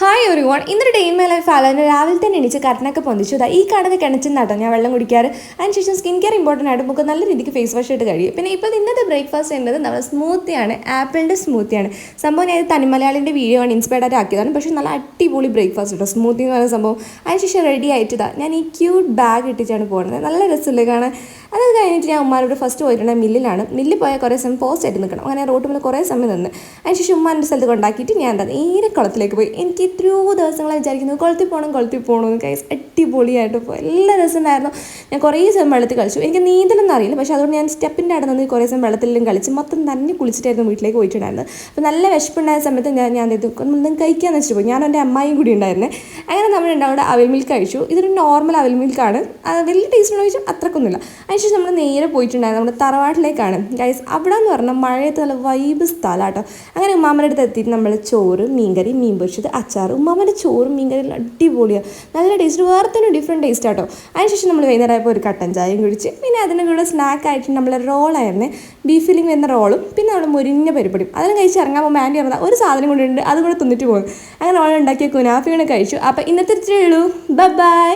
Hi ഒരു one ഇന്നൊരു day in my life ആളാണ് രാവിലെ തന്നെ എണീച്ച് കറനൊക്കെ പൊന്തിച്ചു ഈ കാണുന്ന കിണച്ചിന്നാട്ടോ ഞാൻ വെള്ളം കുടിക്കാറ്. അതിനുശേഷം സ്കിൻ കെയർ ഇമ്പോർട്ടൻ്റ് ആയിട്ട് നമുക്ക് നല്ല രീതിക്ക് ഫേസ് വാഷ് ആയിട്ട് കഴിയും. പിന്നെ ഇപ്പോൾ ഇന്നത്തെ ബ്രേക്ക്ഫാസ്റ്റ് ഉള്ളത് നമ്മുടെ സ്മൂത്തിയാണ്, ആപ്പിളിൻ്റെ സ്മൂത്തിയാണ്. സംഭവം ഞാൻ തനിമലയാളിൻ്റെ വീഡിയോ ആണ് ഇൻസ്പയർഡ് ആയിട്ട് ആക്കിയതാണ്. പക്ഷേ നല്ല അടിപൊളി ബ്രേക്ക്ഫാസ്റ്റ് കേട്ടോ സ്മൂത്തി എന്ന് പറയുന്ന സംഭവം. അതിനുശേഷം റെഡി ആയിട്ടാ ഞാൻ ഈ ക്യൂട്ട് ബാഗ് ഇട്ടിട്ടാണ് പോകുന്നത്. നല്ല രസമില്ലേ കാണാൻ. അത് കഴിഞ്ഞിട്ട് ഞാൻ ഉമ്മാരോട് ഫസ്റ്റ് പോയിട്ടുണ്ടെങ്കിൽ മില്ലിൽ പോയാൽ കുറേ സമയം പോസ്റ്റ് ആയിട്ട് നിൽക്കണം. അങ്ങനെ റോഡ് മുന്നിൽ കുറേ സമയം നിന്ന് അതിനുശേഷം ഉമ്മാൻ്റെ സ്ഥലത്ത് കൊണ്ടാക്കിയിട്ട് ഞാൻ എന്താ നേരെ കുളത്തിലേക്ക് പോയി. എനിക്ക് എത്രയോ ദിവസങ്ങളെ വിചാരിക്കുന്നു കുളത്തിൽ പോകണമെന്ന് കൈസ് അടിപൊളിയായിട്ട് പോയി. എല്ലാ രസമുണ്ടായിരുന്നു. ഞാൻ കുറേ സമയം വെള്ളത്തിൽ കളിച്ചു. എനിക്ക് നീന്തലൊന്നും അറിയില്ല, പക്ഷേ അതുകൊണ്ട് ഞാൻ സ്റ്റെപ്പിൻ്റെ അവിടെ നിന്ന് കുറേ സമയം വെള്ളത്തിലും കളിച്ച് മൊത്തം തന്നെ കുളിച്ചിട്ടായിരുന്നു വീട്ടിലേക്ക് പോയിട്ടുണ്ടായിരുന്നത്. അപ്പോൾ നല്ല വിശപ്പുണ്ടായ സമയത്ത് ഞാൻ ഒന്നും കഴിക്കാമെന്ന് വെച്ചിട്ട് പോയി. ഞാനും എൻ്റെ അമ്മായിയും കൂടി ഉണ്ടായിരുന്നേ. അങ്ങനെ നമ്മൾ അവിടെ അവിൽ മിൽക്ക് കഴിച്ചു. ഇതൊരു നോർമൽ അവിൽ മിൽക്കാണ്. വലിയ ടേസ്റ്റ് ഉണ്ടോ ചോദിച്ചാൽ അത്രക്കൊന്നുമില്ല. അതിനുശേഷം നമ്മൾ നേരെ പോയിട്ടുണ്ടായിരുന്നു നമ്മുടെ തറവാട്ടിലേക്കാണ് ഗൈസ്. അവിടെ എന്ന് പറഞ്ഞാൽ മഴയത്ത് നല്ല വൈബ് സ്ഥലം കേട്ടോ. അങ്ങനെ ഉമ്മാമ്മയുടെ അടുത്ത് എത്തിയിട്ട് നമ്മൾ ചോറ്, മീൻകറി, മീൻ പൊരിച്ചത്, അച്ചാർ. ഉമ്മാമ്മയുടെ ചോറും മീൻകറിയും അടിപൊളിയാണ്, നല്ല ടേസ്റ്റ്, വേറെ തന്നെ ഡിഫറെൻറ്റ് ടേസ്റ്റ് ആട്ടോ. അതിനുശേഷം നമ്മൾ വൈകുന്നേരമായപ്പോൾ ഒരു കട്ടൻ ചായയും കുടിച്ച് പിന്നെ അതിൻ്റെ കൂടെ സ്നാക്കായിട്ട് നമ്മൾ റോളായിരുന്നേ, ബീഫ് ഫില്ലിങ് വരുന്ന റോളും പിന്നെ നമ്മൾ മുരിഞ്ഞ പരിപ്പടിയും. അതിന് കഴിച്ച് ഇറങ്ങാൻ പോകുമ്പോൾ ആൻറ്റി പറഞ്ഞാൽ ഒരു സാധനം കൊണ്ടുണ്ട്, അതുകൂടെ തിന്നിട്ട് പോകും. അങ്ങനെ റോൾ ഉണ്ടാക്കിയ കുനാഫിയാണ് കഴിച്ചു. അപ്പോൾ ഇന്നത്തെ ഇത്രയേ ഉള്ളൂ. ബൈ.